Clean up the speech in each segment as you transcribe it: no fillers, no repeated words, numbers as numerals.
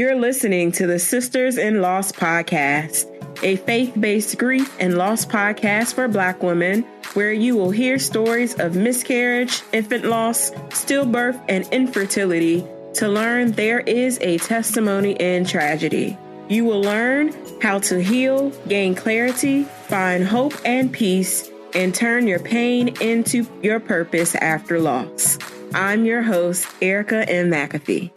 You're listening to the Sisters in Loss podcast, a faith-based grief and loss podcast for Black women, where you will hear stories of miscarriage, infant loss, stillbirth, and infertility to learn there is a testimony in tragedy. You will learn how to heal, gain clarity, find hope and peace, and turn your pain into your purpose after loss. I'm your host, Erica M. McAfee.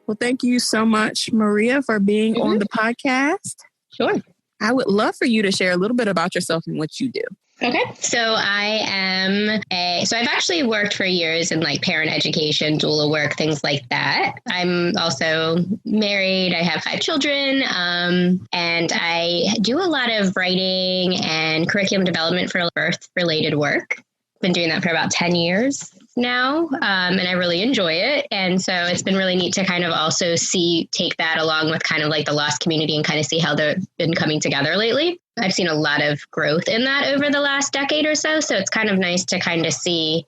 Well, thank you so much, Maria, for being on the podcast. Sure. I would love for you to share a little bit about yourself and what you do. Okay. So I've actually worked for years in like parent education, doula work, things like that. I'm also married. I have 5 children. And I do a lot of writing and curriculum development for birth related work. Been doing that for about 10 years now. And I really enjoy it. And so it's been really neat to kind of also take that along with kind of like the lost community and kind of see how they've been coming together lately. I've seen a lot of growth in that over the last decade or so. So it's kind of nice to kind of see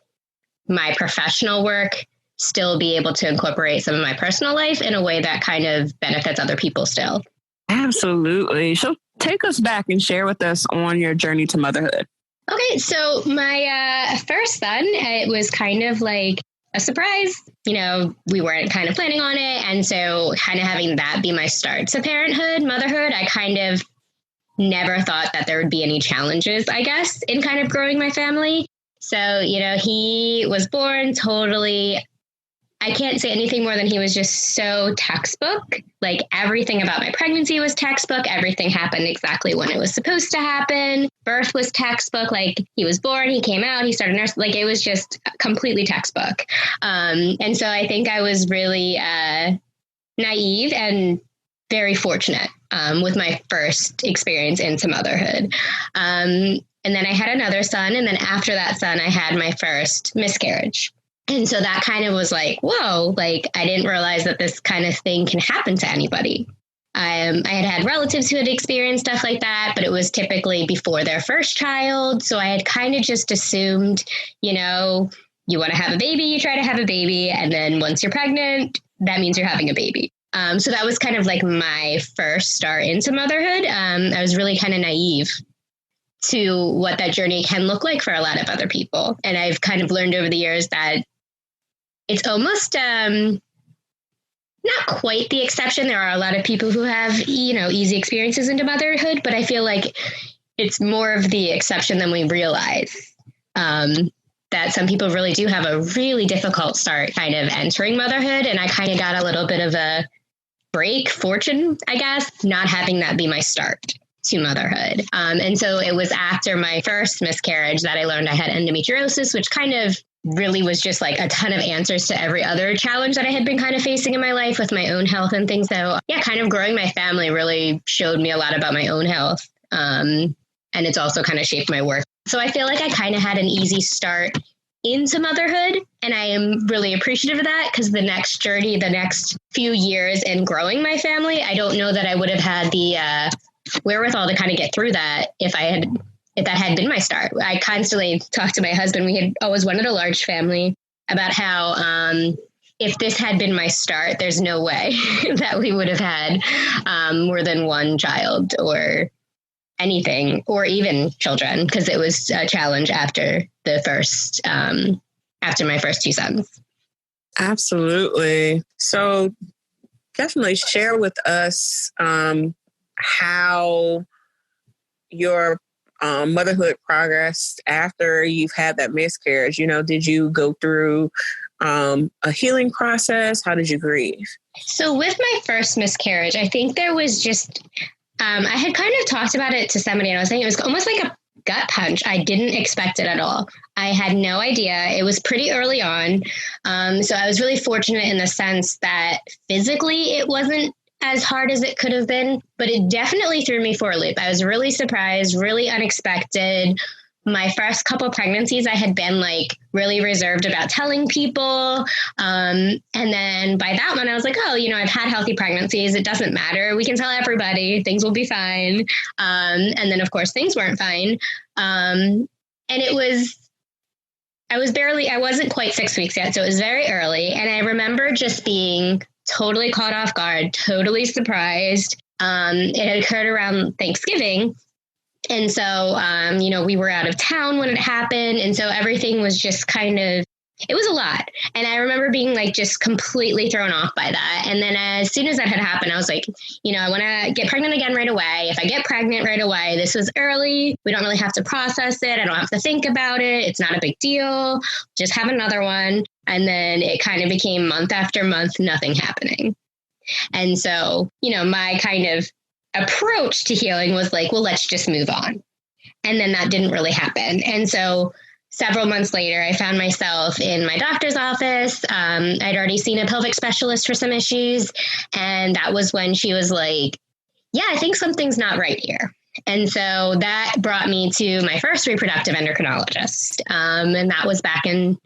my professional work still be able to incorporate some of my personal life in a way that kind of benefits other people still. Absolutely. So take us back and share with us on your journey to motherhood. Okay, so my first son, it was kind of like a surprise. You know, we weren't kind of planning on it. And so kind of having that be my start to parenthood, motherhood, I kind of never thought that there would be any challenges, I guess, in kind of growing my family. So, you know, he was born totally, I can't say anything more than he was just so textbook. Like everything about my pregnancy was textbook. Everything happened exactly when it was supposed to happen. Birth was textbook. Like he was born, he came out, he started nursing. Like it was just completely textbook. And so I think I was really naive and very fortunate with my first experience into motherhood. And then I had another son. And then after that son, I had my first miscarriage. And so that kind of was like, whoa, like I didn't realize that this kind of thing can happen to anybody. I had relatives who had experienced stuff like that, but it was typically before their first child. So I had kind of just assumed, you know, you want to have a baby, you try to have a baby. And then once you're pregnant, that means you're having a baby. So that was kind of like my first start into motherhood. I was really kind of naive to what that journey can look like for a lot of other people. And I've kind of learned over the years that it's almost not quite the exception. There are a lot of people who have, you know, easy experiences into motherhood, but I feel like it's more of the exception than we realize. That some people really do have a really difficult start kind of entering motherhood. And I kind of got a little bit of a fortune, I guess, not having that be my start to motherhood. And so it was after my first miscarriage that I learned I had endometriosis, which kind of really was just like a ton of answers to every other challenge that I had been kind of facing in my life with my own health and things. So yeah, kind of growing my family really showed me a lot about my own health. And it's also kind of shaped my work. So I feel like I kind of had an easy start into motherhood. And I am really appreciative of that because the next journey, the next few years in growing my family, I don't know that I would have had the wherewithal to kind of get through that if that had been my start. I constantly talk to my husband. We had always wanted a large family about how if this had been my start, there's no way that we would have had more than one child or anything, or even children, because it was a challenge after my first 2 sons. Absolutely. So definitely share with us how your motherhood progressed after you've had that miscarriage. You know, did you go through a healing process? How did you grieve? So with my first miscarriage, I think there was just, I had kind of talked about it to somebody and I was saying it was almost like a gut punch. I didn't expect it at all. I had no idea. It was pretty early on. So I was really fortunate in the sense that physically it wasn't as hard as it could have been, but it definitely threw me for a loop. I was really surprised, really unexpected. My first couple pregnancies, I had been like really reserved about telling people. And then by that one, I was like, oh, you know, I've had healthy pregnancies. It doesn't matter. We can tell everybody. Things will be fine. And then, of course, things weren't fine. And I wasn't quite 6 weeks yet. So it was very early. And I remember just being totally caught off guard, totally surprised. It had occurred around Thanksgiving. And so, we were out of town when it happened. And so everything was just kind of, it was a lot. And I remember being like just completely thrown off by that. And then as soon as that had happened, I was like, I want to get pregnant again right away. If I get pregnant right away, this was early. We don't really have to process it. I don't have to think about it. It's not a big deal. Just have another one. And then it kind of became month after month, nothing happening. And so, my kind of approach to healing was like, well, let's just move on. And then that didn't really happen. And so several months later, I found myself in my doctor's office. I'd already seen a pelvic specialist for some issues. And that was when she was like, yeah, I think something's not right here. And so that brought me to my first reproductive endocrinologist. And that was back in,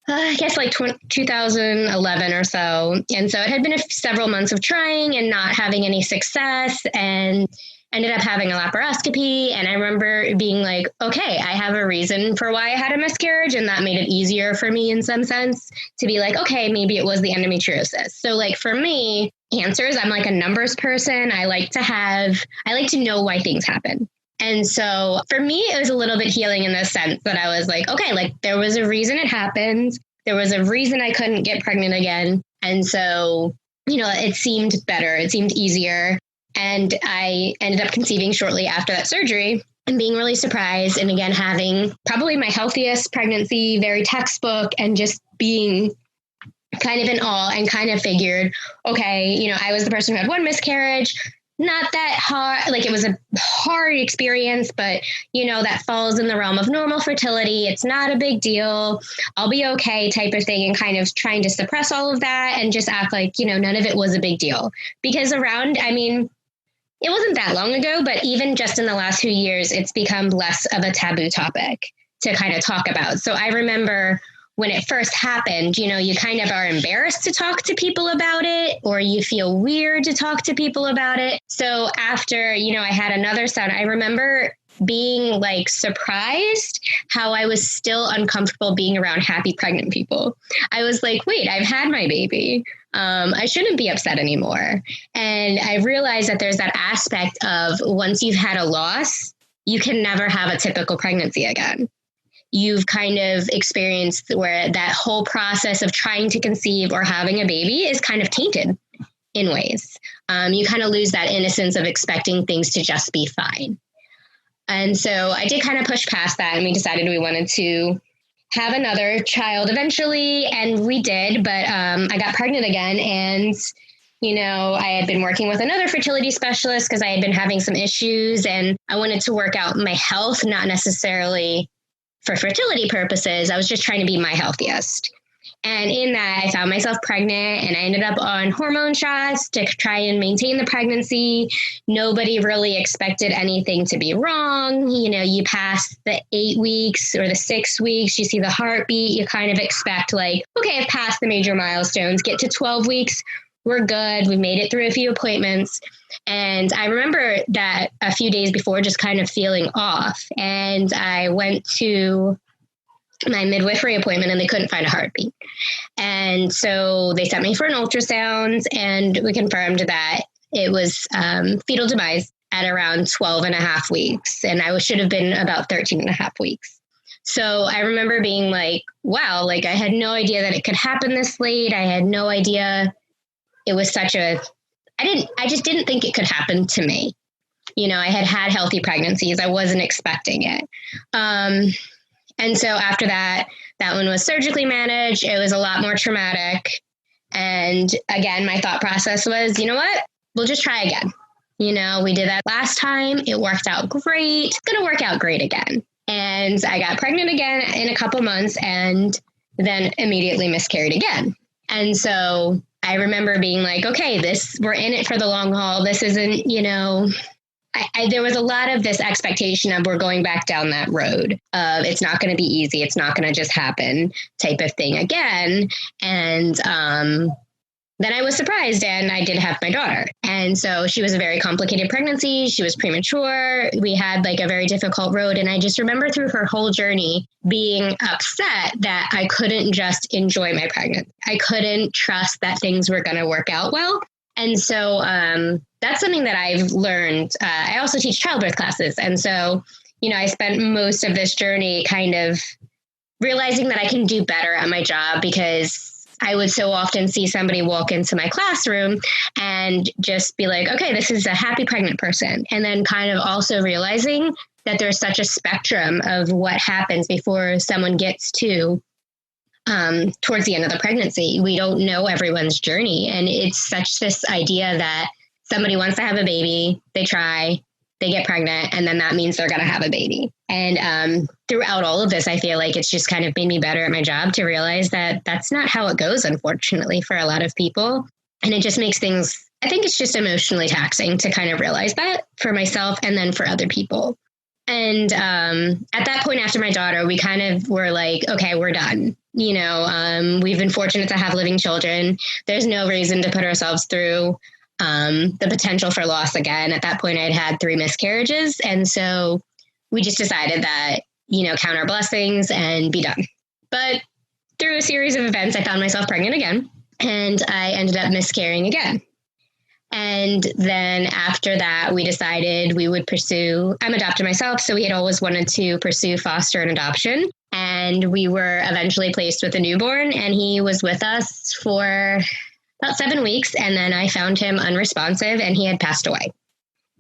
I guess, like 2011 or so. And so it had been several months of trying and not having any success, and ended up having a laparoscopy. And I remember being like, okay, I have a reason for why I had a miscarriage. And that made it easier for me in some sense to be like, okay, maybe it was the endometriosis. So like for me, answers, I'm like a numbers person. I like to know why things happen. And so for me, it was a little bit healing in the sense that I was like, okay, like there was a reason it happened. There was a reason I couldn't get pregnant again. And so, it seemed better. It seemed easier. And I ended up conceiving shortly after that surgery and being really surprised. And again, having probably my healthiest pregnancy, very textbook, and just being kind of in awe, and kind of figured, okay, I was the person who had one miscarriage. Not that hard, like it was a hard experience, but that falls in the realm of normal fertility. It's not a big deal. I'll be okay type of thing, and kind of trying to suppress all of that and just act like, none of it was a big deal. Because it wasn't that long ago, but even just in the last few years, it's become less of a taboo topic to kind of talk about. So I remember when it first happened, you kind of are embarrassed to talk to people about it, or you feel weird to talk to people about it. So after, I had another son, I remember being like surprised how I was still uncomfortable being around happy pregnant people. I was like, wait, I've had my baby. I shouldn't be upset anymore. And I realized that there's that aspect of once you've had a loss, you can never have a typical pregnancy again. You've kind of experienced where that whole process of trying to conceive or having a baby is kind of tainted in ways. You kind of lose that innocence of expecting things to just be fine. And so I did kind of push past that, and we decided we wanted to have another child eventually, and we did, but I got pregnant again, and I had been working with another fertility specialist because I had been having some issues, and I wanted to work out my health, not necessarily for fertility purposes. I was just trying to be my healthiest. And in that, I found myself pregnant, and I ended up on hormone shots to try and maintain the pregnancy. Nobody really expected anything to be wrong. You pass the 8 weeks or the 6 weeks, you see the heartbeat, you kind of expect like, okay, I've passed the major milestones, get to 12 weeks, we're good. We made it through a few appointments. And I remember that a few days before just kind of feeling off. And I went to my midwifery appointment, and they couldn't find a heartbeat. And so they sent me for an ultrasound, and we confirmed that it was fetal demise at around 12 and a half weeks. And I should have been about 13 and a half weeks. So I remember being like, wow, like I had no idea that it could happen this late. I had no idea it was I just didn't think it could happen to me. I had healthy pregnancies. I wasn't expecting it. And so after that one was surgically managed. It was a lot more traumatic. And again, my thought process was, you know what, we'll just try again. We did that last time. It worked out great. It's going to work out great again. And I got pregnant again in a couple months, and then immediately miscarried again. And so I remember being like, okay, we're in it for the long haul. This isn't, there was a lot of this expectation of we're going back down that road of it's not going to be easy. It's not going to just happen type of thing again. And then I was surprised and I did have my daughter. And so she was a very complicated pregnancy. She was premature. We had like a very difficult road. And I just remember through her whole journey being upset that I couldn't just enjoy my pregnancy. I couldn't trust that things were going to work out well. And so that's something that I've learned. I also teach childbirth classes. And so, I spent most of this journey kind of realizing that I can do better at my job, because I would so often see somebody walk into my classroom and just be like, okay, this is a happy pregnant person. And then kind of also realizing that there's such a spectrum of what happens before someone gets to towards the end of the pregnancy. We don't know everyone's journey. And it's such this idea that somebody wants to have a baby, they try, they get pregnant, and then that means they're going to have a baby. And throughout all of this, I feel like it's just kind of made me better at my job to realize that that's not how it goes, unfortunately, for a lot of people. And it just makes things, I think it's just emotionally taxing to kind of realize that for myself and then for other people. And at that point after my daughter, we kind of were like, okay, we're done. We've been fortunate to have living children. There's no reason to put ourselves through the potential for loss again. At that point, I'd had 3 miscarriages. And so we just decided that, count our blessings and be done. But through a series of events, I found myself pregnant again, and I ended up miscarrying again. And then after that, we decided we would pursue, I'm adopted myself, so we had always wanted to pursue foster and adoption. And we were eventually placed with a newborn, and he was with us for about 7 weeks. And then I found him unresponsive and he had passed away.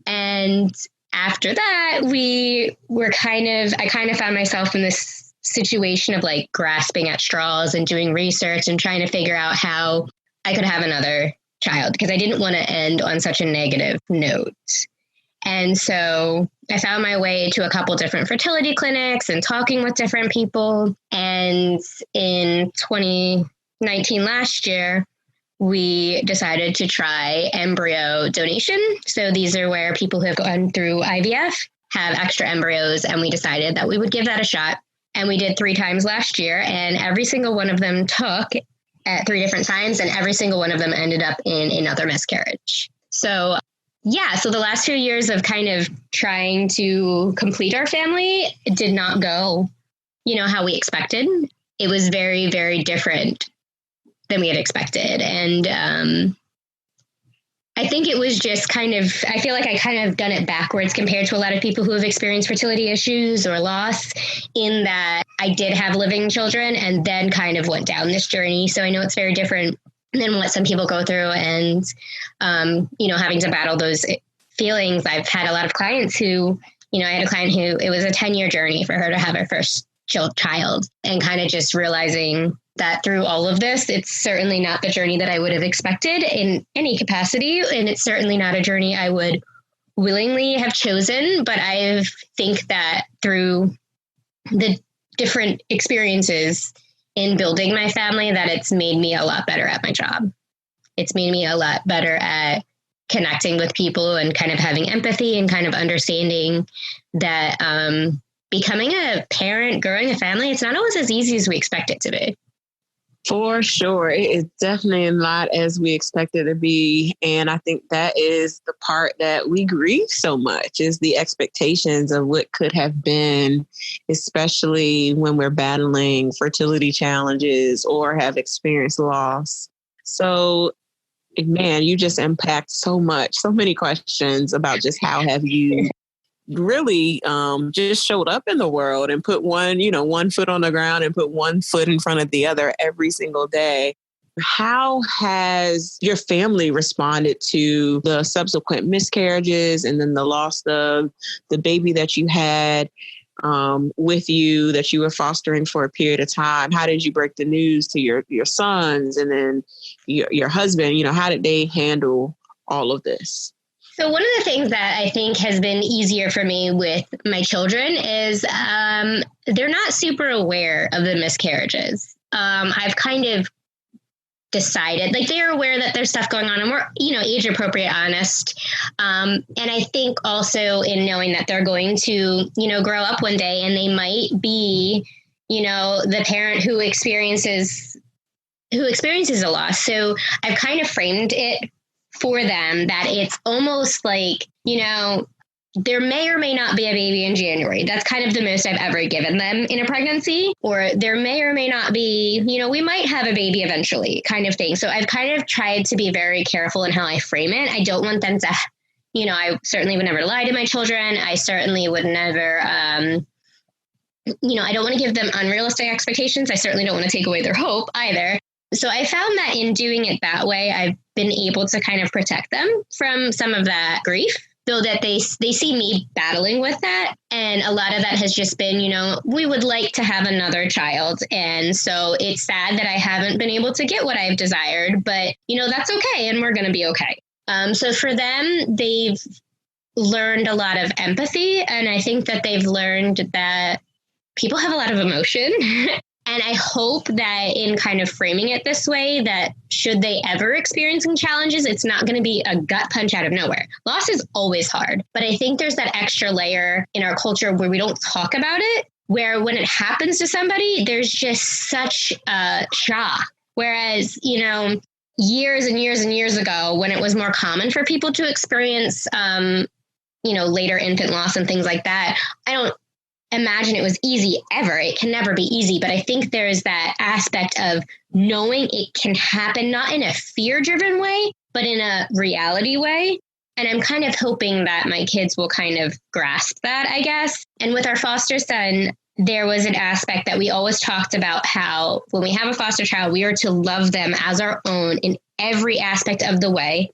And after that, I kind of found myself in this situation of like grasping at straws and doing research and trying to figure out how I could have another child, because I didn't want to end on such a negative note. And so I found my way to a couple different fertility clinics and talking with different people. And in 2019, last year, we decided to try embryo donation. So these are where people who have gone through IVF have extra embryos, and we decided that we would give that a shot. And we did 3 times last year, and every single one of them took at 3 different times, and every single one of them ended up in another miscarriage. So so the last few years of kind of trying to complete our family did not go, how we expected. It was very, very different than we had expected. And I think it was just I feel like I kind of done it backwards compared to a lot of people who have experienced fertility issues or loss, in that I did have living children and then kind of went down this journey. So I know it's very different than what some people go through, and, having to battle those feelings. I've had a lot of clients who, I had a client who it was a 10-year journey for her to have her first child, and kind of just realizing that through all of this, it's certainly not the journey that I would have expected in any capacity. And it's certainly not a journey I would willingly have chosen. But I think that through the different experiences in building my family, that it's made me a lot better at my job. It's made me a lot better at connecting with people and kind of having empathy and kind of understanding that becoming a parent, growing a family, it's not always as easy as we expect it to be. For sure. It is definitely not as we expect it to be. And I think that is the part that we grieve so much, is the expectations of what could have been, especially when we're battling fertility challenges or have experienced loss. So, man, you just impact so much, so many questions about just how have you really just showed up in the world and put one foot on the ground and put one foot in front of the other every single day. How has your family responded to the subsequent miscarriages and then the loss of the baby that you had with you, that you were fostering for a period of time? How did you break the news to your sons and then your husband? How did they handle all of this? So one of the things that I think has been easier for me with my children is they're not super aware of the miscarriages. I've kind of decided, like, they're aware that there's stuff going on, and we're, age appropriate, honest. And I think also in knowing that they're going to, grow up one day and they might be, the parent who experiences who experiences a loss. So I've kind of framed it for them that it's almost like, there may or may not be a baby in January. That's kind of the most I've ever given them in a pregnancy. Or there may or may not be, we might have a baby eventually kind of thing. So I've kind of tried to be very careful in how I frame it. I don't want them to, I certainly would never lie to my children. I certainly would never, I don't want to give them unrealistic expectations. I certainly don't want to take away their hope either. So I found that in doing it that way, I've been able to kind of protect them from some of that grief, so that they see me battling with that. And a lot of that has just been, we would like to have another child. And so it's sad that I haven't been able to get what I've desired, but, that's okay. And we're going to be okay. So for them, they've learned a lot of empathy. And I think that they've learned that people have a lot of emotion. And I hope that in kind of framing it this way, that should they ever experience some challenges, it's not going to be a gut punch out of nowhere. Loss is always hard. But I think there's that extra layer in our culture where we don't talk about it, where when it happens to somebody, there's just such a shock. Whereas, years and years and years ago, when it was more common for people to experience, later infant loss and things like that, I don't imagine it was easy ever. It can never be easy. But I think there's that aspect of knowing it can happen, not in a fear-driven way, but in a reality way. And I'm kind of hoping that my kids will kind of grasp that, I guess. And with our foster son, there was an aspect that we always talked about, how when we have a foster child, we are to love them as our own in every aspect of the way,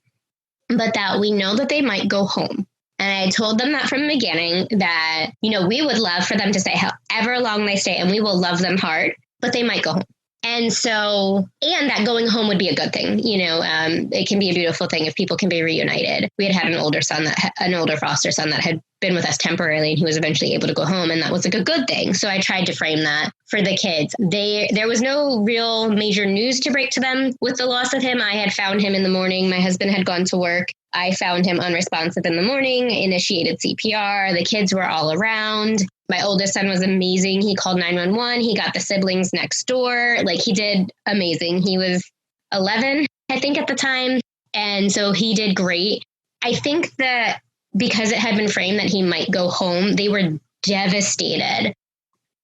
but that we know that they might go home. And I told them that from the beginning, that, we would love for them to stay however long they stay, and we will love them hard, but they might go home. And so, and that going home would be a good thing. It can be a beautiful thing if people can be reunited. We had an older foster son that had been with us temporarily, and he was eventually able to go home. And that was like a good thing. So I tried to frame that for the kids. There was no real major news to break to them with the loss of him. I had found him in the morning. My husband had gone to work. I found him unresponsive in the morning, initiated CPR. The kids were all around. My oldest son was amazing. He called 911. He got the siblings next door. He did amazing. He was 11, I think, at the time. And so he did great. I think that because it had been framed that he might go home, they were devastated.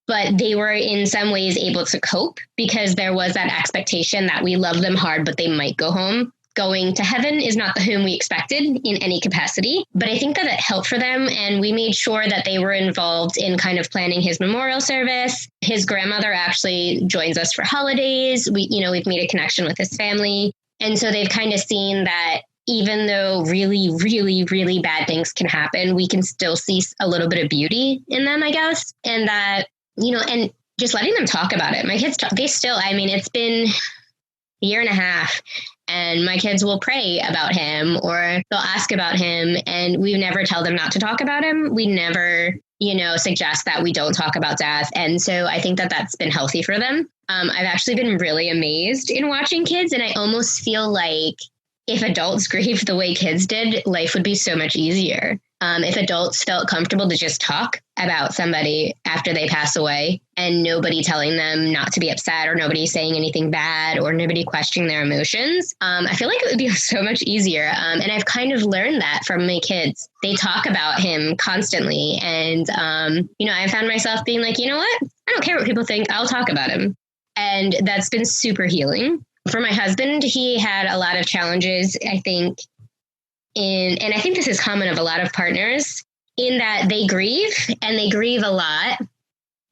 But they were in some ways able to cope, because there was that expectation that we love them hard, but they might go home. Going to heaven is not the home we expected in any capacity, but I think that it helped for them. And we made sure that they were involved in kind of planning his memorial service. His grandmother actually joins us for holidays. We've made a connection with his family. And so they've kind of seen that even though really, really, really bad things can happen, we can still see a little bit of beauty in them, I guess. And that, and just letting them talk about it. My kids, it's been a year and a half. And my kids will pray about him, or they'll ask about him. And we never tell them not to talk about him. We never, suggest that we don't talk about death. And so I think that that's been healthy for them. I've actually been really amazed in watching kids. And I almost feel like if adults grieve the way kids did, life would be so much easier. If adults felt comfortable to just talk about somebody after they pass away, and nobody telling them not to be upset, or nobody saying anything bad, or nobody questioning their emotions, I feel like it would be so much easier. And I've kind of learned that from my kids. They talk about him constantly. And, I found myself being like, you know what? I don't care what people think. I'll talk about him. And that's been super healing. For my husband, he had a lot of challenges, I think, and I think this is common of a lot of partners, in that they grieve, and they grieve a lot,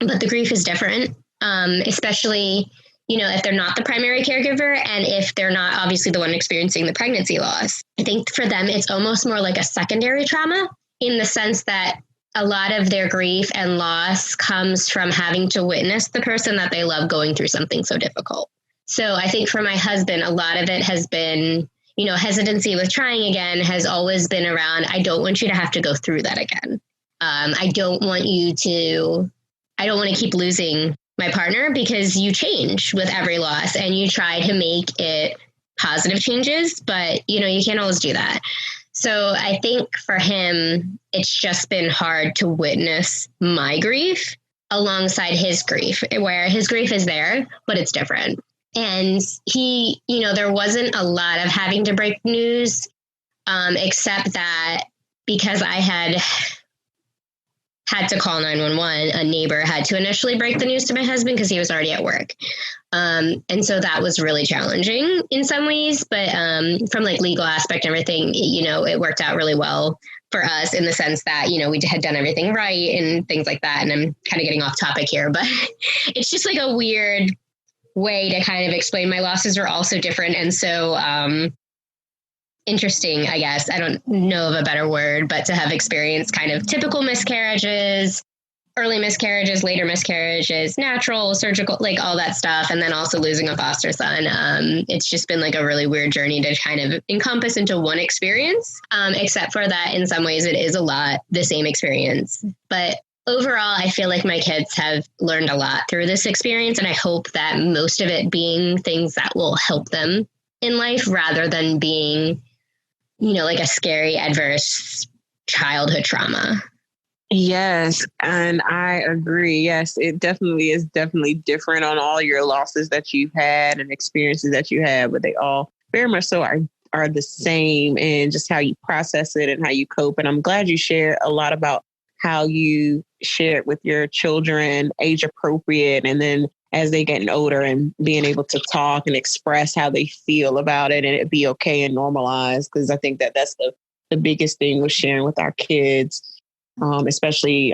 but the grief is different, especially, if they're not the primary caregiver, and if they're not obviously the one experiencing the pregnancy loss. I think for them, it's almost more like a secondary trauma, in the sense that a lot of their grief and loss comes from having to witness the person that they love going through something so difficult. So I think for my husband, a lot of it has been, hesitancy with trying again has always been around, I don't want you to have to go through that again. I don't want to keep losing my partner, because you change with every loss, and you try to make it positive changes, but you can't always do that. So I think for him, it's just been hard to witness my grief alongside his grief, where his grief is there, but it's different. And he, there wasn't a lot of having to break news, except that because I had to call 911, a neighbor had to initially break the news to my husband because he was already at work. And so that was really challenging in some ways, but from like legal aspect and everything, it worked out really well for us in the sense that, we had done everything right and things like that. And I'm kind of getting off topic here, but it's just like a weird way to kind of explain. My losses were also different. And so interesting, I guess. I don't know of a better word, but to have experienced kind of typical miscarriages, early miscarriages, later miscarriages, natural, surgical, like all that stuff. And then also losing a foster son. It's just been like a really weird journey to kind of encompass into one experience, except for that in some ways it is a lot the same experience. But overall, I feel like my kids have learned a lot through this experience. And I hope that most of it being things that will help them in life rather than being, like a scary, adverse childhood trauma. Yes, and I agree. Yes, it definitely is different on all your losses that you've had and experiences that you had, but they all very much so are the same in just how you process it and how you cope. And I'm glad you shared a lot about how you share it with your children, age appropriate, and then as they getting older and being able to talk and express how they feel about it and it be okay and normalized. Because I think that that's the biggest thing with sharing with our kids, especially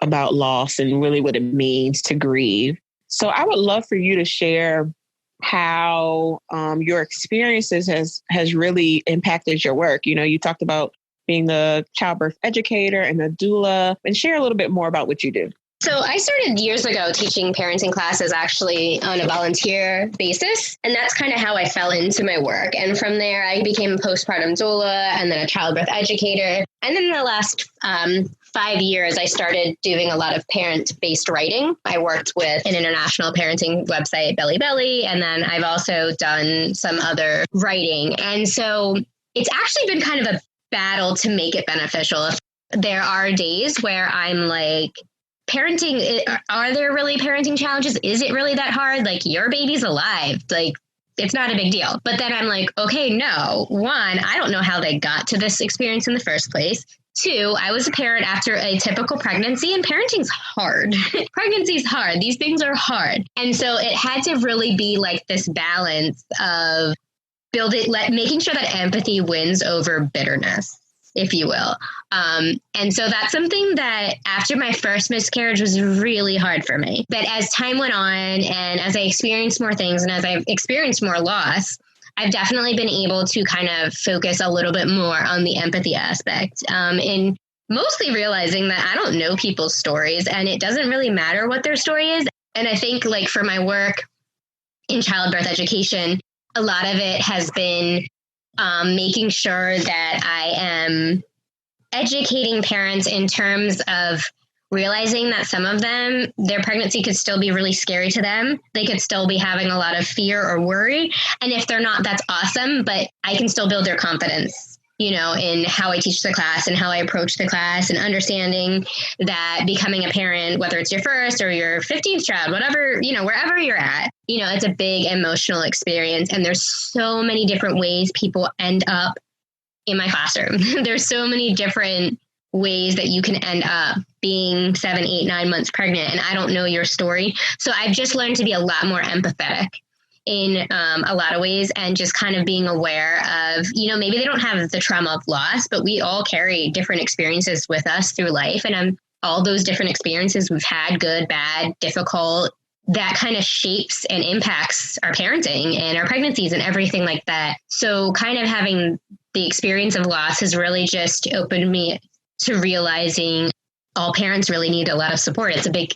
about loss and really what it means to grieve. So I would love for you to share how your experiences has really impacted your work. You talked about being the childbirth educator and a doula, and share a little bit more about what you do. So I started years ago teaching parenting classes actually on a volunteer basis. And that's kind of how I fell into my work. And from there, I became a postpartum doula and then a childbirth educator. And then in the last 5 years, I started doing a lot of parent-based writing. I worked with an international parenting website, Belly Belly. And then I've also done some other writing. And so it's actually been kind of a battle to make it beneficial. There are days where I'm like, parenting, are there really parenting challenges? Is it really that hard? Like, your baby's alive. Like, it's not a big deal. But then I'm like, okay, no. One, I don't know how they got to this experience in the first place. Two, I was a parent after a typical pregnancy, and parenting's hard. Pregnancy's hard. These things are hard. And so it had to really be like this balance of making sure that empathy wins over bitterness, if you will. And so that's something that after my first miscarriage was really hard for me. But as time went on and as I experienced more things and as I've experienced more loss, I've definitely been able to kind of focus a little bit more on the empathy aspect, and mostly realizing that I don't know people's stories and it doesn't really matter what their story is. And I think like for my work in childbirth education, a lot of it has been making sure that I am educating parents in terms of realizing that some of them, their pregnancy could still be really scary to them. They could still be having a lot of fear or worry. And if they're not, that's awesome. But I can still build their confidence, in how I teach the class and how I approach the class, and understanding that becoming a parent, whether it's your first or your 15th child, whatever, wherever you're at, it's a big emotional experience. And there's so many different ways people end up in my classroom. There's so many different ways that you can end up being 7, 8, 9 months pregnant. And I don't know your story. So I've just learned to be a lot more empathetic in a lot of ways, and just kind of being aware of, maybe they don't have the trauma of loss, but we all carry different experiences with us through life. And all those different experiences we've had, good, bad, difficult, that kind of shapes and impacts our parenting and our pregnancies and everything like that. So kind of having the experience of loss has really just opened me to realizing all parents really need a lot of support. It's a big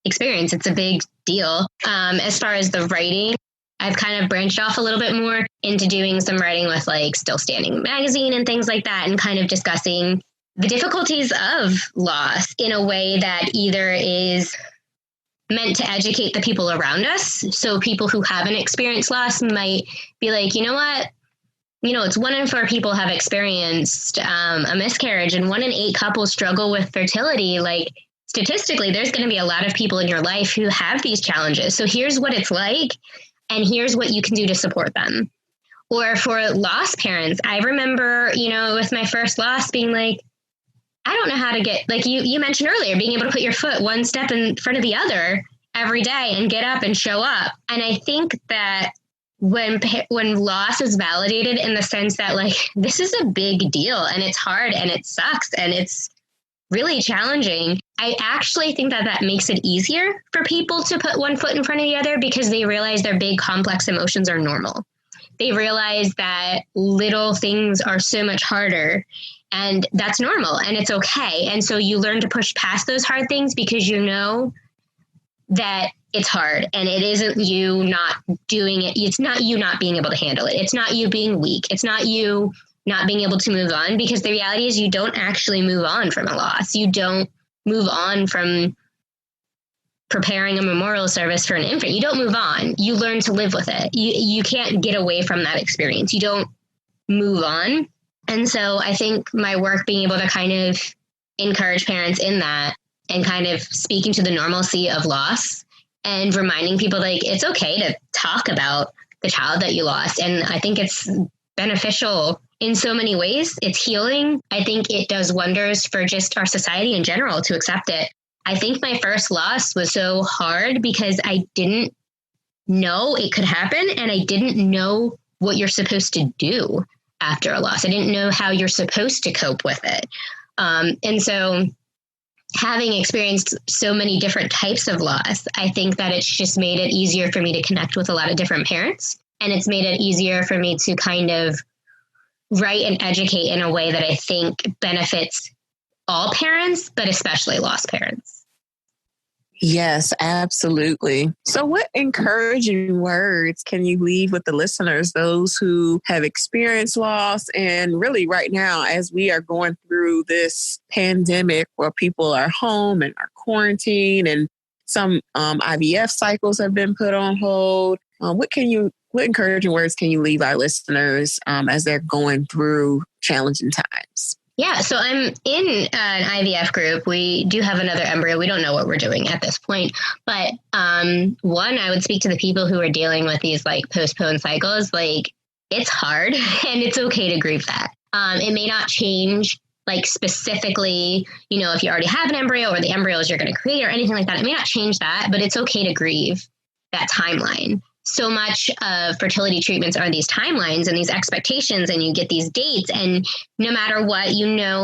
experience. It's a big deal. As far as the writing, I've kind of branched off a little bit more into doing some writing with like Still Standing magazine and things like that, and kind of discussing the difficulties of loss in a way that either is meant to educate the people around us. So people who haven't experienced loss might be like, you know what? It's 1 in 4 people have experienced a miscarriage, and 1 in 8 couples struggle with fertility. Like, statistically, there's going to be a lot of people in your life who have these challenges. So here's what it's like. and here's what you can do to support them. Or for lost parents, I remember, with my first loss being like, I don't know how to get, like you mentioned earlier, being able to put your foot one step in front of the other every day and get up and show up. And I think that when loss is validated in the sense that like, this is a big deal and it's hard and it sucks and it's really challenging, I actually think that makes it easier for people to put one foot in front of the other because they realize their big complex emotions are normal. They realize that little things are so much harder and that's normal and it's okay. And so you learn to push past those hard things because you know that it's hard and it isn't you not doing it. It's not you not being able to handle it. It's not you being weak. It's not you not being able to move on, because the reality is you don't actually move on from a loss. You don't move on from preparing a memorial service for an infant. You don't move on. You learn to live with it. You can't get away from that experience. You don't move on. And so I think my work being able to kind of encourage parents in that and kind of speaking to the normalcy of loss and reminding people like it's okay to talk about the child that you lost. And I think it's beneficial in so many ways. It's healing. I think it does wonders for just our society in general to accept it. I think my first loss was so hard because I didn't know it could happen and I didn't know what you're supposed to do after a loss. I didn't know how you're supposed to cope with it. And so having experienced so many different types of loss, I think that it's just made it easier for me to connect with a lot of different parents. And it's made it easier for me to kind of write and educate in a way that I think benefits all parents, but especially lost parents. Yes, absolutely. So what encouraging words can you leave with the listeners, those who have experienced loss? And really right now, as we are going through this pandemic where people are home and are quarantined and some IVF cycles have been put on hold, what encouraging words can you leave our listeners as they're going through challenging times? Yeah, so I'm in an IVF group. We do have another embryo. We don't know what we're doing at this point. But one, I would speak to the people who are dealing with these like postponed cycles. Like it's hard and it's okay to grieve that. It may not change like specifically, if you already have an embryo or the embryos you're going to create or anything like that. It may not change that, but it's okay to grieve that timeline. So much of fertility treatments are these timelines and these expectations, and you get these dates, and no matter what,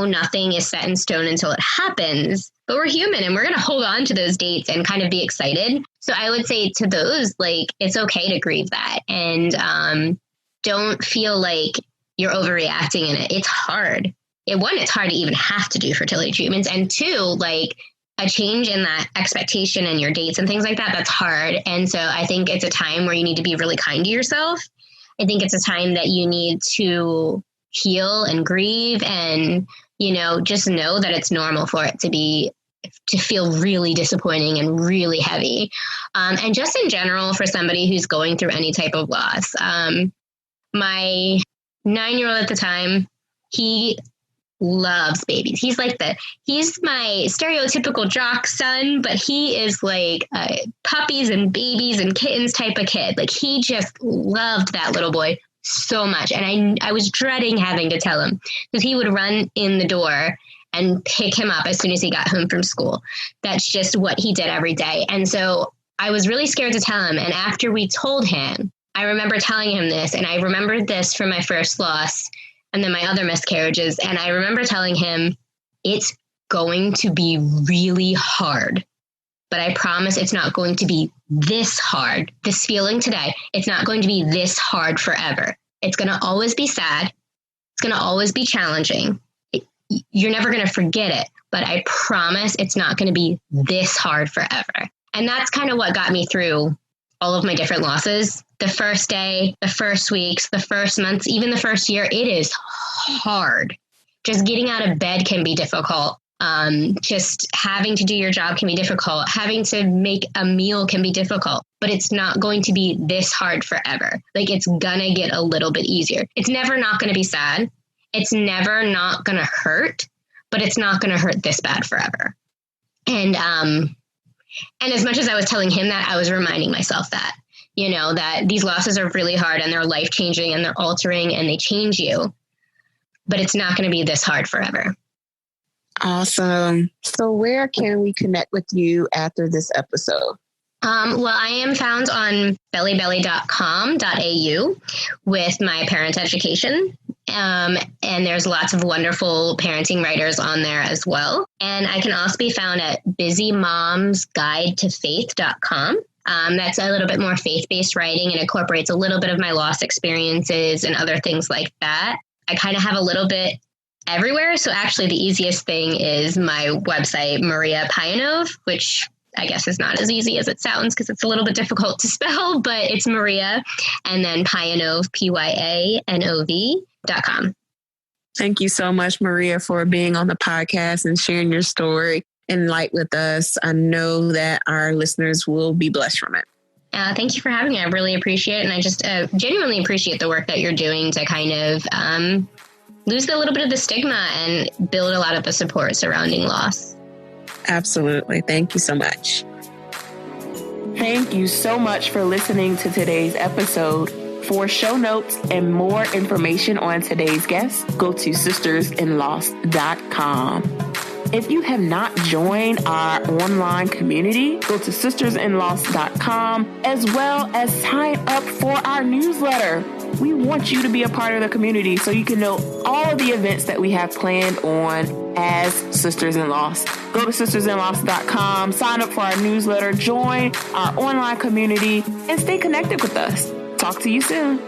nothing is set in stone until it happens. But we're human and we're going to hold on to those dates and kind of be excited. So I would say to those, like, it's okay to grieve that, and don't feel like you're overreacting in it. It's hard. It's hard to even have to do fertility treatments, and two, like, a change in that expectation and your dates and things like that, that's hard. And so I think it's a time where you need to be really kind to yourself. I think it's a time that you need to heal and grieve and, just know that it's normal for it to feel really disappointing and really heavy. And just in general, for somebody who's going through any type of loss, my 9-year-old at the time, he loves babies. He's my stereotypical jock son, but he is like puppies and babies and kittens type of kid. Like he just loved that little boy so much. And I was dreading having to tell him because he would run in the door and pick him up as soon as he got home from school. That's just what he did every day. And so I was really scared to tell him. And after we told him, I remember telling him this, and I remembered this from my first loss and then my other miscarriages. And I remember telling him, it's going to be really hard, but I promise it's not going to be this hard. This feeling today, it's not going to be this hard forever. It's going to always be sad. It's going to always be challenging. You're never going to forget it, but I promise it's not going to be this hard forever. And that's kind of what got me through all of my different losses. The first day, the first weeks, the first months, even the first year, it is hard. Just getting out of bed can be difficult. Just having to do your job can be difficult. Having to make a meal can be difficult, but it's not going to be this hard forever. Like it's gonna get a little bit easier. It's never not going to be sad. It's never not going to hurt, but it's not going to hurt this bad forever. And as much as I was telling him that, I was reminding myself that, that these losses are really hard and they're life-changing and they're altering and they change you, but it's not going to be this hard forever. Awesome. So where can we connect with you after this episode? Well, I am found on bellybelly.com.au with my parent education. And there's lots of wonderful parenting writers on there as well. And I can also be found at busymomsguidetofaith.com. That's a little bit more faith-based writing and incorporates a little bit of my loss experiences and other things like that. I kind of have a little bit everywhere. So actually the easiest thing is my website, Maria Pyanov, which I guess is not as easy as it sounds because it's a little bit difficult to spell, but it's Maria and then Pyanov, PYANOV.com. Thank you so much, Maria, for being on the podcast and sharing your story and light with us. I know that our listeners will be blessed from it. Thank you for having me. I really appreciate it. And I just genuinely appreciate the work that you're doing to kind of lose a little bit of the stigma and build a lot of the support surrounding loss. Absolutely. Thank you so much. Thank you so much for listening to today's episode. For show notes and more information on today's guest, go to sistersinloss.com. If you have not joined our online community, go to sistersinloss.com as well as sign up for our newsletter. We want you to be a part of the community so you can know all of the events that we have planned on as Sisters in Loss. Go to sistersinloss.com, sign up for our newsletter, join our online community, and stay connected with us. Talk to you soon.